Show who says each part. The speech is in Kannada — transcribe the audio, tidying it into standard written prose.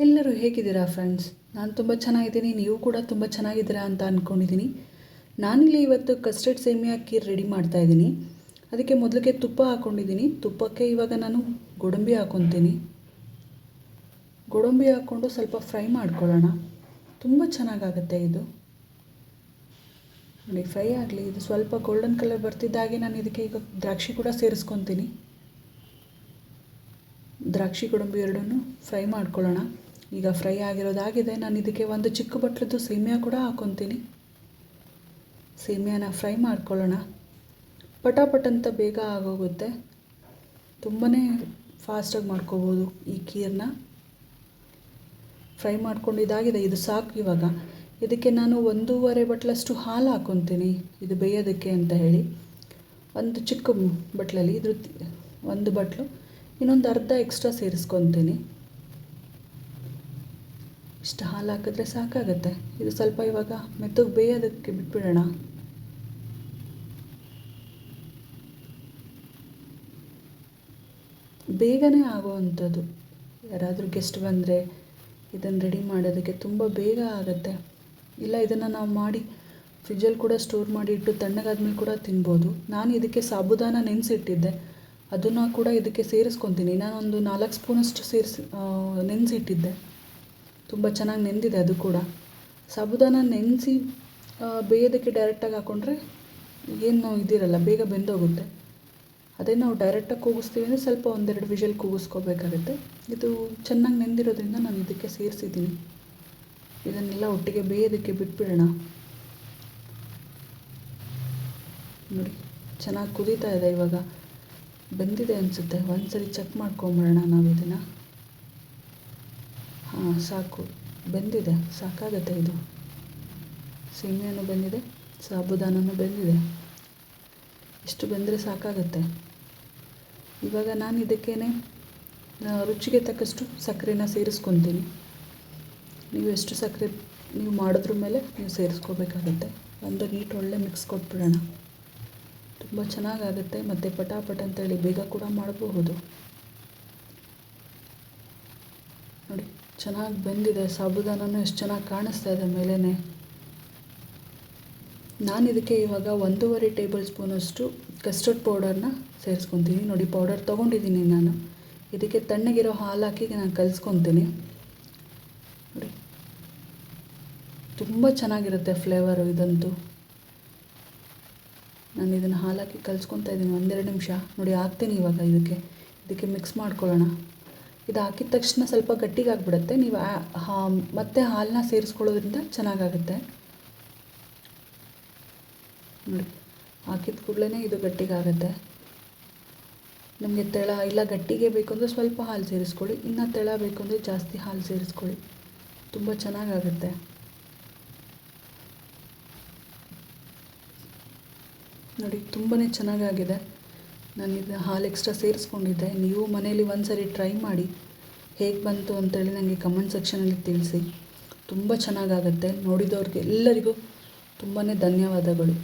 Speaker 1: ಎಲ್ಲರೂ ಹೇಗಿದ್ದೀರಾ ಫ್ರೆಂಡ್ಸ್? ನಾನು ತುಂಬ ಚೆನ್ನಾಗಿದ್ದೀನಿ. ನೀವು ಕೂಡ ತುಂಬ ಚೆನ್ನಾಗಿದ್ದೀರಾ ಅಂತ ಅಂದ್ಕೊಂಡಿದ್ದೀನಿ. ನಾನಿಲ್ಲಿ ಇವತ್ತು ಕಸ್ಟರ್ಡ್ ಸೇಮಿಯಾ ಖೀರ್ ರೆಡಿ ಮಾಡ್ತಾಯಿದ್ದೀನಿ. ಅದಕ್ಕೆ ಮೊದಲಿಗೆ ತುಪ್ಪ ಹಾಕ್ಕೊಂಡಿದ್ದೀನಿ. ತುಪ್ಪಕ್ಕೆ ಇವಾಗ ನಾನು ಗೋಡಂಬಿ ಹಾಕ್ಕೊತೀನಿ. ಗೋಡಂಬಿ ಹಾಕ್ಕೊಂಡು ಸ್ವಲ್ಪ ಫ್ರೈ ಮಾಡ್ಕೊಳ್ಳೋಣ. ತುಂಬ ಚೆನ್ನಾಗಾಗುತ್ತೆ ಇದು. ನೋಡಿ, ಫ್ರೈ ಆಗಲಿ. ಇದು ಸ್ವಲ್ಪ ಗೋಲ್ಡನ್ ಕಲರ್ ಬರ್ತಿದ್ದಾಗೆ ನಾನು ಇದಕ್ಕೆ ಈಗ ದ್ರಾಕ್ಷಿ ಕೂಡ ಸೇರಿಸ್ಕೊತೀನಿ. ದ್ರಾಕ್ಷಿ ಗೋಡಂಬಿ ಎರಡನ್ನೂ ಫ್ರೈ ಮಾಡ್ಕೊಳ್ಳೋಣ. ಈಗ ಫ್ರೈ ಆಗಿರೋದಾಗಿದೆ. ನಾನು ಇದಕ್ಕೆ ಒಂದು ಚಿಕ್ಕ ಬಟ್ಲದ್ದು ಸೇಮಿಯಾ ಕೂಡ ಹಾಕ್ಕೊತೀನಿ. ಸೇಮಿಯಾನ ಫ್ರೈ ಮಾಡ್ಕೊಳ್ಳೋಣ. ಪಟಾಪಟ್ ಅಂತ ಬೇಗ ಆಗೋಗುತ್ತೆ. ತುಂಬಾ ಫಾಸ್ಟಾಗಿ ಮಾಡ್ಕೋಬೋದು ಈ ಖೀರನ್ನ. ಫ್ರೈ ಮಾಡ್ಕೊಂಡಿದ್ದಾಗಿದೆ. ಇದು ಸಾಕು. ಇವಾಗ ಇದಕ್ಕೆ ನಾನು 1.5 ಬಟ್ಲಷ್ಟು ಹಾಲು ಹಾಕ್ಕೊತೀನಿ, ಇದು ಬೇಯೋದಕ್ಕೆ ಅಂತ ಹೇಳಿ. ಒಂದು ಚಿಕ್ಕ ಬಟ್ಲಲ್ಲಿ ಇದ್ರ 1 ಬಟ್ಲು, ಇನ್ನೊಂದು ಅರ್ಧ ಎಕ್ಸ್ಟ್ರಾ ಸೇರಿಸ್ಕೊತೀನಿ. ಇಷ್ಟು ಹಾಲು ಹಾಕಿದ್ರೆ ಸಾಕಾಗುತ್ತೆ. ಇದು ಸ್ವಲ್ಪ ಇವಾಗ ಮೆತ್ತಗೆ ಬೇಯೋದಕ್ಕೆ ಬಿಟ್ಬಿಡೋಣ. ಬೇಗನೆ ಆಗೋವಂಥದ್ದು. ಯಾರಾದರೂ ಗೆಸ್ಟ್ ಬಂದರೆ ಇದನ್ನು ರೆಡಿ ಮಾಡೋದಕ್ಕೆ ತುಂಬ ಬೇಗ ಆಗುತ್ತೆ. ಇಲ್ಲ, ಇದನ್ನು ನಾವು ಮಾಡಿ ಫ್ರಿಜ್ಜಲ್ಲಿ ಕೂಡ ಸ್ಟೋರ್ ಮಾಡಿ ಇಟ್ಟು ತಣ್ಣಗಾದ್ಮೇಲೆ ಕೂಡ ತಿನ್ಬೋದು. ನಾನು ಇದಕ್ಕೆ ಸಾಬುದಾನ ನೆನೆಸಿಟ್ಟಿದ್ದೆ, ಅದನ್ನು ಕೂಡ ಇದಕ್ಕೆ ಸೇರಿಸ್ಕೊತೀನಿ. ನಾನೊಂದು 4 ಸ್ಪೂನಷ್ಟು ನೆನೆಸಿಟ್ಟಿದ್ದೆ. ತುಂಬ ಚೆನ್ನಾಗಿ ನೆಂದಿದೆ ಅದು ಕೂಡ. ಸಾಬುದಾನ ನೆನೆಸಿ ಬೇಯೋದಕ್ಕೆ ಡೈರೆಕ್ಟಾಗಿ ಹಾಕ್ಕೊಂಡ್ರೆ ಏನು ಇದಿರಲ್ಲ, ಬೇಗ ಬೆಂದೋಗುತ್ತೆ. ಅದೇ ನಾವು ಡೈರೆಕ್ಟಾಗಿ ಕೂಗಿಸ್ತೀವಿ ಅಂದರೆ ಸ್ವಲ್ಪ 1-2 ವಿಷಲ್ ಕೂಗಿಸ್ಕೋಬೇಕಾಗುತ್ತೆ. ಇದು ಚೆನ್ನಾಗಿ ನೆಂದಿರೋದ್ರಿಂದ ನಾನು ಇದಕ್ಕೆ ಸೇರಿಸಿದ್ದೀನಿ. ಇದನ್ನೆಲ್ಲ ಒಟ್ಟಿಗೆ ಬೇಯೋದಕ್ಕೆ ಬಿಟ್ಬಿಡೋಣ. ನೋಡಿ, ಚೆನ್ನಾಗಿ ಕುದೀತಾ ಇದೆ. ಇವಾಗ ಬೆಂದಿದೆ ಅನಿಸುತ್ತೆ. ಒಂದು ಸರಿ ಚೆಕ್ ಮಾಡ್ಕೊಂಬಿಡೋಣ ನಾವು ಇದನ್ನು. ಹಾಂ, ಸಾಕು, ಬೆಂದಿದೆ, ಸಾಕಾಗುತ್ತೆ. ಇದು ಸೇಮಿಯಾನು ಬೆಂದಿದೆ, ಸಾಬುದಾನನೂ ಬೆಂದಿದೆ. ಇಷ್ಟು ಬೆಂದರೆ ಸಾಕಾಗುತ್ತೆ. ಇವಾಗ ನಾನು ಇದಕ್ಕೇನೆ ರುಚಿಗೆ ತಕ್ಕಷ್ಟು ಸಕ್ಕರೆನ ಸೇರಿಸ್ಕೊತೀನಿ. ನೀವು ಎಷ್ಟು ಸಕ್ಕರೆ ನೀವು ಮಾಡೋದ್ರ ಮೇಲೆ ನೀವು ಸೇರಿಸ್ಕೋಬೇಕಾಗತ್ತೆ. ಒಂದು ನೀಟ್ ಒಳ್ಳೆ ಮಿಕ್ಸ್ ಕೊಟ್ಬಿಡೋಣ. ತುಂಬ ಚೆನ್ನಾಗಾಗುತ್ತೆ ಮತ್ತು ಪಟಾಪಟ್ ಅಂತೇಳಿ ಬೇಗ ಕೂಡ ಮಾಡಬಹುದು. ನೋಡಿ, ಚೆನ್ನಾಗಿ ಬೆಂದಿದೆ. ಸಾಬುದಾನನೂ ಎಷ್ಟು ಚೆನ್ನಾಗಿ ಕಾಣಿಸ್ತಾ ಇದೆ ಮೇಲೇ. ನಾನು ಇದಕ್ಕೆ ಇವಾಗ 1.5 ಟೇಬಲ್ ಸ್ಪೂನಷ್ಟು ಕಸ್ಟರ್ಡ್ ಪೌಡರ್ನ ಸೇರಿಸ್ಕೊತೀನಿ. ನೋಡಿ, ಪೌಡರ್ ತೊಗೊಂಡಿದ್ದೀನಿ ನಾನು. ಇದಕ್ಕೆ ತಣ್ಣಗಿರೋ ಹಾಲು ಹಾಕಿ ನಾನು ಕಲಿಸ್ಕೊತೀನಿ. ನೋಡಿ, ತುಂಬ ಚೆನ್ನಾಗಿರುತ್ತೆ ಫ್ಲೇವರು ಇದಂತೂ. ನಾನು ಇದನ್ನು ಹಾಲು ಹಾಕಿ ಕಲಿಸ್ಕೊತಾ ಇದ್ದೀನಿ 1-2 ನಿಮಿಷ. ನೋಡಿ, ಹಾಕ್ತೀನಿ ಇವಾಗ ಇದಕ್ಕೆ ಮಿಕ್ಸ್ ಮಾಡ್ಕೊಳ್ಳೋಣ. ಇದು ಹಾಕಿದ ತಕ್ಷಣ ಸ್ವಲ್ಪ ಗಟ್ಟಿಗಾಗ್ಬಿಡುತ್ತೆ. ನೀವು ಮತ್ತೆ ಹಾಲನ್ನ ಸೇರಿಸ್ಕೊಳ್ಳೋದ್ರಿಂದ ಚೆನ್ನಾಗಾಗುತ್ತೆ. ನೋಡಿ, ಹಾಕಿದ ಕೂಡಲೇ ಇದು ಗಟ್ಟಿಗಾಗುತ್ತೆ. ನಮಗೆ ತೆಳ ಇಲ್ಲ ಗಟ್ಟಿಗೆ ಬೇಕು ಅಂದರೆ ಸ್ವಲ್ಪ ಹಾಲು ಸೇರಿಸ್ಕೊಳ್ಳಿ. ಇನ್ನು ತೆಳ ಬೇಕು ಅಂದರೆ ಜಾಸ್ತಿ ಹಾಲು ಸೇರಿಸ್ಕೊಳ್ಳಿ. ತುಂಬ ಚೆನ್ನಾಗಾಗುತ್ತೆ. ನೋಡಿ, ತುಂಬಾ ಚೆನ್ನಾಗಾಗಿದೆ. ನಾನು ಇದನ್ನ ಹಾಲು ಎಕ್ಸ್ಟ್ರಾ ಸೇರಿಸ್ಕೊಂಡಿದ್ದೆ. ನೀವು ಮನೇಲಿ ಒಂದು ಸರಿ ಟ್ರೈ ಮಾಡಿ, ಹೇಗೆ ಬಂತು ಅಂತೇಳಿ ನನಗೆ ಕಮೆಂಟ್ ಸೆಕ್ಷನಲ್ಲಿ ತಿಳಿಸಿ. ತುಂಬ ಚೆನ್ನಾಗಾಗುತ್ತೆ. ನೋಡಿದವ್ರಿಗೆ ಎಲ್ಲರಿಗೂ ತುಂಬಾ ಧನ್ಯವಾದಗಳು.